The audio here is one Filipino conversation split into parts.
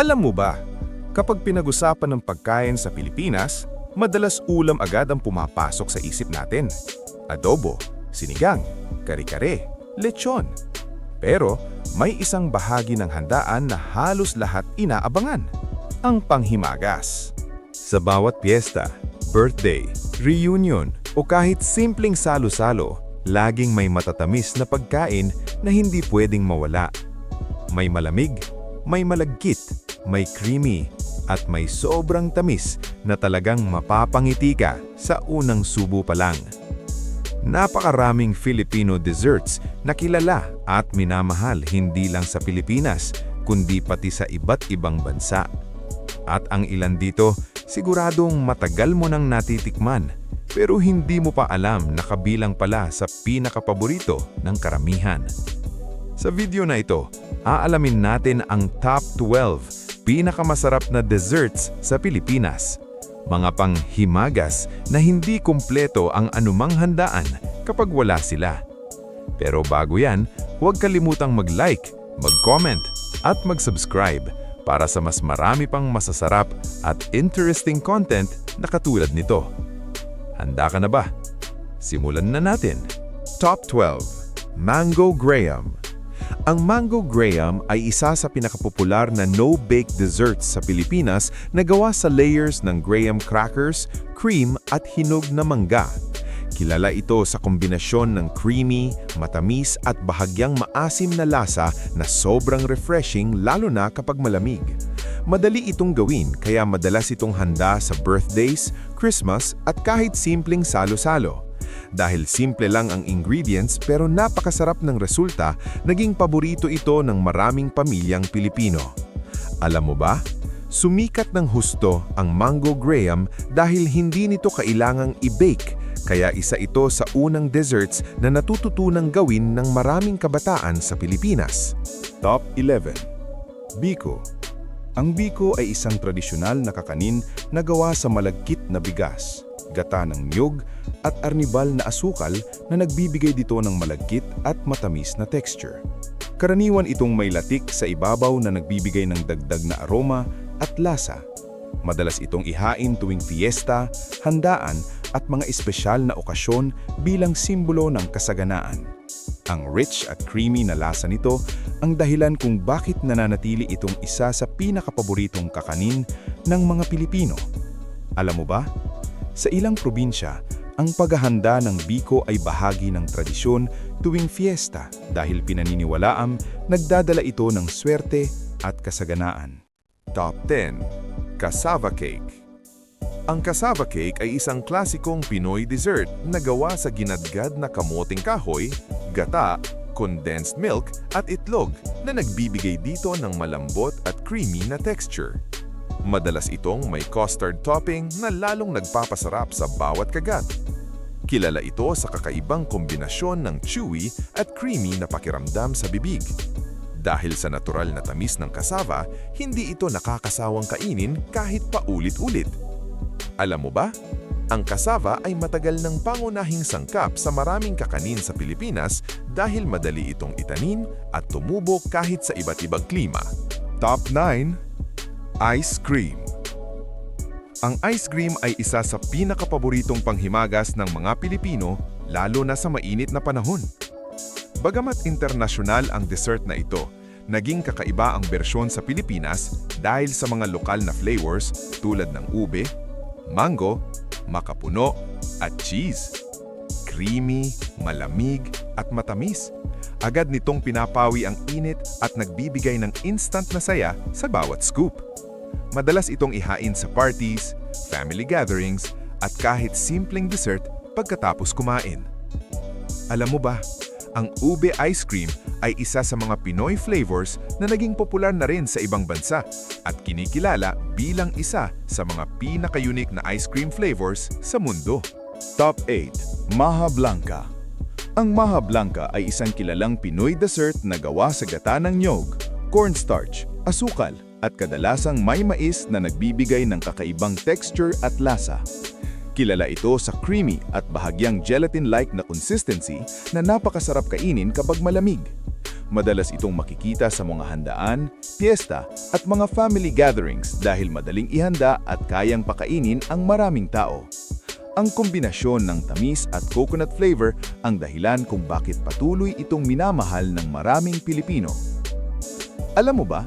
Alam mo ba, kapag pinag-usapan ng pagkain sa Pilipinas, madalas ulam agad ang pumapasok sa isip natin. Adobo, sinigang, kare-kare, lechon. Pero may isang bahagi ng handaan na halos lahat inaabangan, ang panghimagas. Sa bawat piyesta, birthday, reunion o kahit simpleng salo-salo, laging may matatamis na pagkain na hindi pwedeng mawala. May malamig, may malagkit, may creamy, at may sobrang tamis na talagang mapapangiti ka sa unang subo pa lang. Napakaraming Filipino desserts na kilala at minamahal hindi lang sa Pilipinas, kundi pati sa iba't ibang bansa. At ang ilan dito, siguradong matagal mo nang natitikman, pero hindi mo pa alam na kabilang pala sa pinakapaborito ng karamihan. Sa video na ito, aalamin natin ang top 12 pinakamasarap na desserts sa Pilipinas. Mga panghimagas na hindi kumpleto ang anumang handaan kapag wala sila. Pero bago yan, huwag kalimutang mag-like, mag-comment at mag-subscribe para sa mas marami pang masasarap at interesting content na katulad nito. Handa ka na ba? Simulan na natin. Top 12. Mango Graham. Ang Mango Graham ay isa sa pinakapopular na no-bake desserts sa Pilipinas na gawa sa layers ng graham crackers, cream at hinog na mangga. Kilala ito sa kombinasyon ng creamy, matamis at bahagyang maasim na lasa na sobrang refreshing lalo na kapag malamig. Madali itong gawin kaya madalas itong handa sa birthdays, Christmas at kahit simpleng salo-salo. Dahil simple lang ang ingredients pero napakasarap ng resulta, naging paborito ito ng maraming pamilyang Pilipino. Alam mo ba? Sumikat ng husto ang Mango Graham dahil hindi nito kailangang i-bake, kaya isa ito sa unang desserts na natututunang gawin ng maraming kabataan sa Pilipinas. Top 11. Biko. Ang biko ay isang tradisyonal na kakanin na gawa sa malagkit na bigas, gata ng niyog at arnibal na asukal na nagbibigay dito ng malagkit at matamis na texture. Karaniwan itong may latik sa ibabaw na nagbibigay ng dagdag na aroma at lasa. Madalas itong ihain tuwing fiesta, handaan at mga espesyal na okasyon bilang simbolo ng kasaganaan. Ang rich at creamy na lasa nito ang dahilan kung bakit nananatili itong isa sa pinakapaboritong kakanin ng mga Pilipino. Alam mo ba? Sa ilang probinsya, ang paghahanda ng biko ay bahagi ng tradisyon tuwing fiesta dahil pinaniniwalaang nagdadala ito ng swerte at kasaganaan. Top 10. Cassava Cake. Ang cassava cake ay isang klasikong Pinoy dessert na gawa sa ginadgad na kamoting kahoy, gata, condensed milk at itlog na nagbibigay dito ng malambot at creamy na texture. Madalas itong may custard topping na lalong nagpapasarap sa bawat kagat. Kilala ito sa kakaibang kombinasyon ng chewy at creamy na pakiramdam sa bibig. Dahil sa natural na tamis ng cassava, hindi ito nakakasawang kainin kahit paulit-ulit. Alam mo ba? Ang cassava ay matagal ng pangunahing sangkap sa maraming kakanin sa Pilipinas dahil madali itong itanim at tumubo kahit sa iba't ibang klima. Top 9. Ice cream. Ang ice cream ay isa sa pinakapaboritong panghimagas ng mga Pilipino, lalo na sa mainit na panahon. Bagamat internasyonal ang dessert na ito, naging kakaiba ang bersyon sa Pilipinas dahil sa mga lokal na flavors tulad ng ube, mango, makapuno, at cheese. Creamy, malamig, at matamis. Agad nitong pinapawi ang init at nagbibigay ng instant na saya sa bawat scoop. Madalas itong ihain sa parties, family gatherings, at kahit simpleng dessert pagkatapos kumain. Alam mo ba, ang ube ice cream ay isa sa mga Pinoy flavors na naging popular na rin sa ibang bansa at kinikilala bilang isa sa mga pinaka-unique na ice cream flavors sa mundo. Top 8. Maha Blanca. Ang Maha Blanca ay isang kilalang Pinoy dessert na gawa sa gata ng niyog, cornstarch, asukal, at kadalasang may mais na nagbibigay ng kakaibang texture at lasa. Kilala ito sa creamy at bahagyang gelatin-like na consistency na napakasarap kainin kapag malamig. Madalas itong makikita sa mga handaan, piyesta at mga family gatherings dahil madaling ihanda at kayang pakainin ang maraming tao. Ang kombinasyon ng tamis at coconut flavor ang dahilan kung bakit patuloy itong minamahal ng maraming Pilipino. Alam mo ba,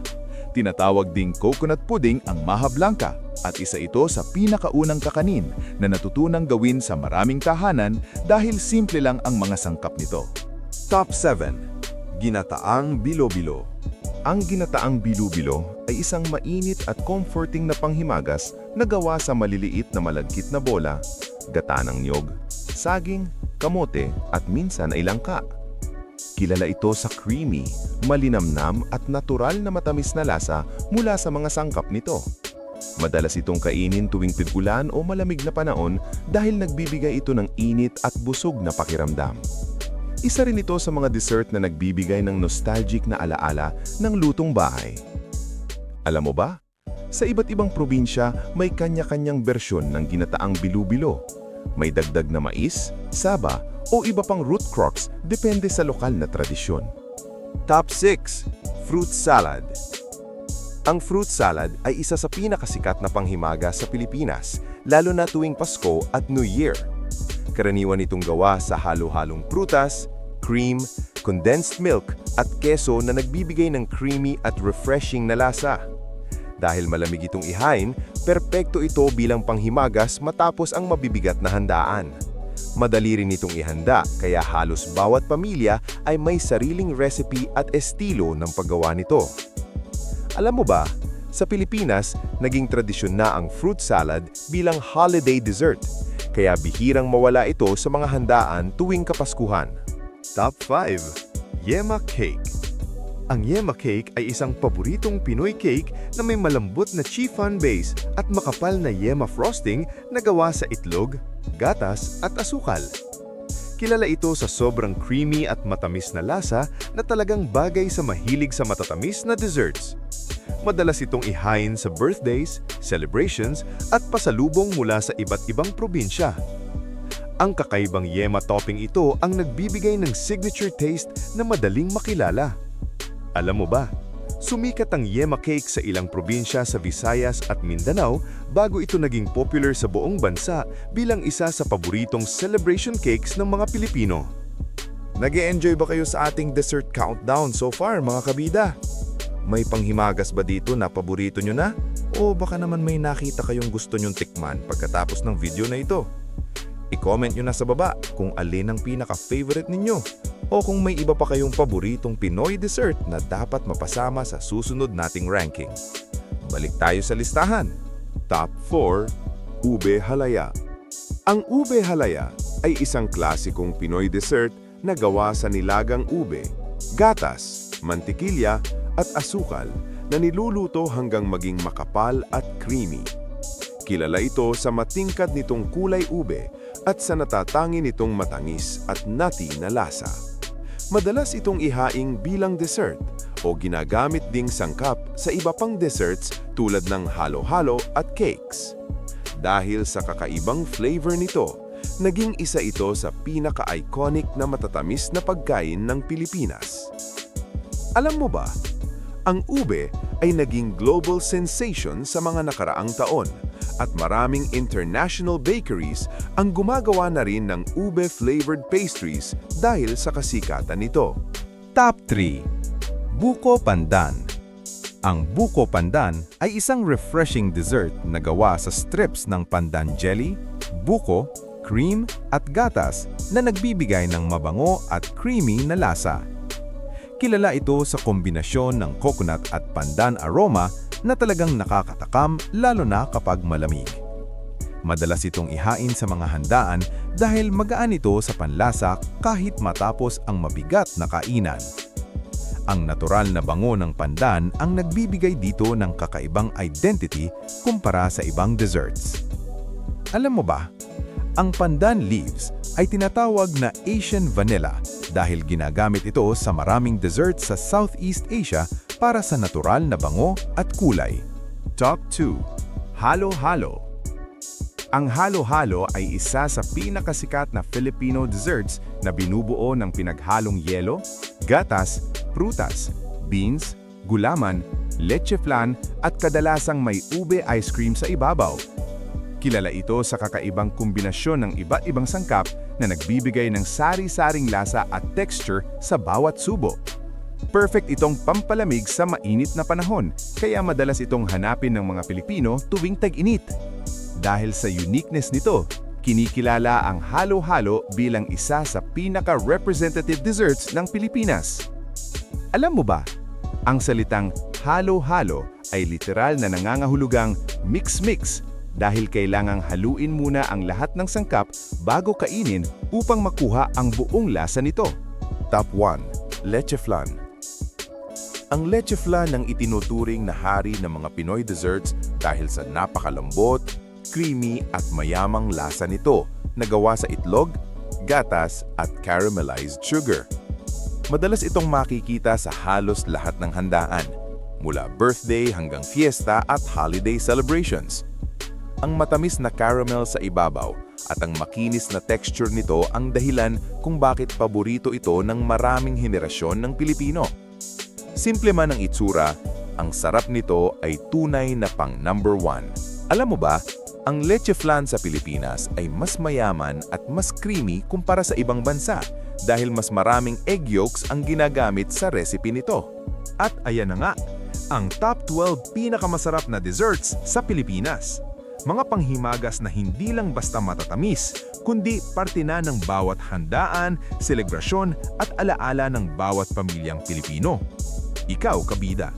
tinatawag ding coconut pudding ang maha blanca at isa ito sa pinakaunang kakanin na natutunang gawin sa maraming tahanan dahil simple lang ang mga sangkap nito. Top 7. Ginataang bilo-bilo. Ang ginataang bilo-bilo ay isang mainit at comforting na panghimagas na gawa sa maliliit na malagkit na bola, gata ng niyog, saging, kamote at minsan ay langka. Kilala ito sa creamy, malinamnam at natural na matamis na lasa mula sa mga sangkap nito. Madalas itong kainin tuwing tag-ulan o malamig na panahon dahil nagbibigay ito ng init at busog na pakiramdam. Isa rin ito sa mga dessert na nagbibigay ng nostalgic na alaala ng lutong bahay. Alam mo ba? Sa iba't ibang probinsya, may kanya-kanyang bersyon ng ginataang bilo-bilo. May dagdag na mais, saba, o iba pang root crops depende sa lokal na tradisyon. Top 6. Fruit salad. Ang fruit salad ay isa sa pinakasikat na panghimaga sa Pilipinas, lalo na tuwing Pasko at New Year. Karaniwan itong gawa sa halo-halong prutas, cream, condensed milk at keso na nagbibigay ng creamy at refreshing na lasa. Dahil malamig itong ihain, perpekto ito bilang panghimagas matapos ang mabibigat na handaan. Madali rin itong ihanda kaya halos bawat pamilya ay may sariling recipe at estilo ng paggawa nito. Alam mo ba, sa Pilipinas, naging tradisyon na ang fruit salad bilang holiday dessert, kaya bihirang mawala ito sa mga handaan tuwing Kapaskuhan. Top 5. Yema Cake. Ang yema cake ay isang paboritong Pinoy cake na may malambot na chiffon base at makapal na yema frosting na gawa sa itlog, gatas at asukal. Kilala ito sa sobrang creamy at matamis na lasa na talagang bagay sa mahilig sa matatamis na desserts. Madalas itong ihain sa birthdays, celebrations at pasalubong mula sa iba't ibang probinsya. Ang kakaibang yema topping ito ang nagbibigay ng signature taste na madaling makilala. Alam mo ba, sumikat ang yema cake sa ilang probinsya sa Visayas at Mindanao bago ito naging popular sa buong bansa bilang isa sa paboritong celebration cakes ng mga Pilipino. Nag-e-enjoy ba kayo sa ating dessert countdown so far, mga kabida? May panghimagas ba dito na paborito nyo na? O baka naman may nakita kayong gusto nyong tikman pagkatapos ng video na ito? I-comment nyo na sa baba kung alin ang pinaka-favorite ninyo o kung may iba pa kayong paboritong Pinoy dessert na dapat mapasama sa susunod nating ranking. Balik tayo sa listahan. Top 4. Ube Halaya. Ang ube halaya ay isang klasikong Pinoy dessert na gawa sa nilagang ube, gatas, mantikilya at asukal na niluluto hanggang maging makapal at creamy. Kilala ito sa matingkad nitong kulay ube at sa natatangi nitong matangis at nutty na lasa. Madalas itong ihaing bilang dessert o ginagamit ding sangkap sa iba pang desserts tulad ng halo-halo at cakes. Dahil sa kakaibang flavor nito, naging isa ito sa pinaka-iconic na matatamis na pagkain ng Pilipinas. Alam mo ba, ang ube ay naging global sensation sa mga nakaraang taon at maraming international bakeries ang gumagawa na rin ng ube-flavored pastries dahil sa kasikatan nito. Top 3. Buko Pandan. Ang buko pandan ay isang refreshing dessert na gawa sa strips ng pandan jelly, buko, cream at gatas na nagbibigay ng mabango at creamy na lasa. Kilala ito sa kombinasyon ng coconut at pandan aroma na talagang nakakatakam lalo na kapag malamig. Madalas itong ihain sa mga handaan dahil magaan ito sa panlasa kahit matapos ang mabigat na kainan. Ang natural na bango ng pandan ang nagbibigay dito ng kakaibang identity kumpara sa ibang desserts. Alam mo ba, ang pandan leaves ay tinatawag na Asian vanilla dahil ginagamit ito sa maraming desserts sa Southeast Asia para sa natural na bango at kulay. Top 2. Halo-halo. Ang halo-halo ay isa sa pinakasikat na Filipino desserts na binubuo ng pinaghalong yelo, gatas, prutas, beans, gulaman, leche flan at kadalasang may ube ice cream sa ibabaw. Kilala ito sa kakaibang kombinasyon ng iba't ibang sangkap na nagbibigay ng sari-saring lasa at texture sa bawat subo. Perfect itong pampalamig sa mainit na panahon, kaya madalas itong hanapin ng mga Pilipino tuwing tag-init. Dahil sa uniqueness nito, kinikilala ang halo-halo bilang isa sa pinaka-representative desserts ng Pilipinas. Alam mo ba, ang salitang halo-halo ay literal na nangangahulugang mix-mix dahil kailangang haluin muna ang lahat ng sangkap bago kainin upang makuha ang buong lasa nito. Top 1. Leche flan. Ang leche flan ang itinuturing na hari ng mga Pinoy desserts dahil sa napakalambot, creamy at mayamang lasa nito na gawa sa itlog, gatas at caramelized sugar. Madalas itong makikita sa halos lahat ng handaan, mula birthday hanggang fiesta at holiday celebrations. Ang matamis na caramel sa ibabaw at ang makinis na texture nito ang dahilan kung bakit paborito ito ng maraming henerasyon ng Pilipino. Simple man ang itsura, ang sarap nito ay tunay na pang number 1. Alam mo ba, ang leche flan sa Pilipinas ay mas mayaman at mas creamy kumpara sa ibang bansa dahil mas maraming egg yolks ang ginagamit sa recipe nito. At ayan na nga, ang top 12 pinakamasarap na desserts sa Pilipinas. Mga panghimagas na hindi lang basta matatamis, kundi parte na ng bawat handaan, selebrasyon at alaala ng bawat pamilyang Pilipino. Ikaw, kabida,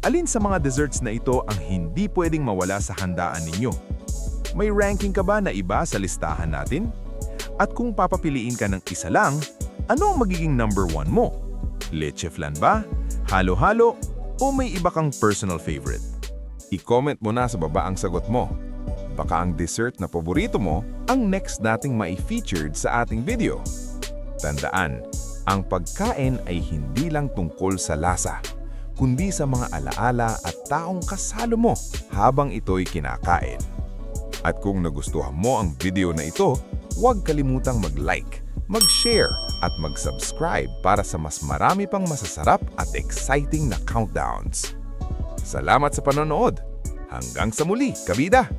alin sa mga desserts na ito ang hindi pwedeng mawala sa handaan ninyo? May ranking ka ba na iba sa listahan natin? At kung papapiliin ka ng isa lang, ano ang magiging number 1 mo? Leche flan ba? Halo-halo? O may iba kang personal favorite? I-comment mo na sa baba ang sagot mo. Baka ang dessert na paborito mo ang next nating mai-featured sa ating video. Tandaan, ang pagkain ay hindi lang tungkol sa lasa, kundi sa mga alaala at taong kasalo mo habang ito'y kinakain. At kung nagustuhan mo ang video na ito, huwag kalimutang mag-like, mag-share at mag-subscribe para sa mas marami pang masasarap at exciting na countdowns. Salamat sa panonood! Hanggang sa muli, kabida!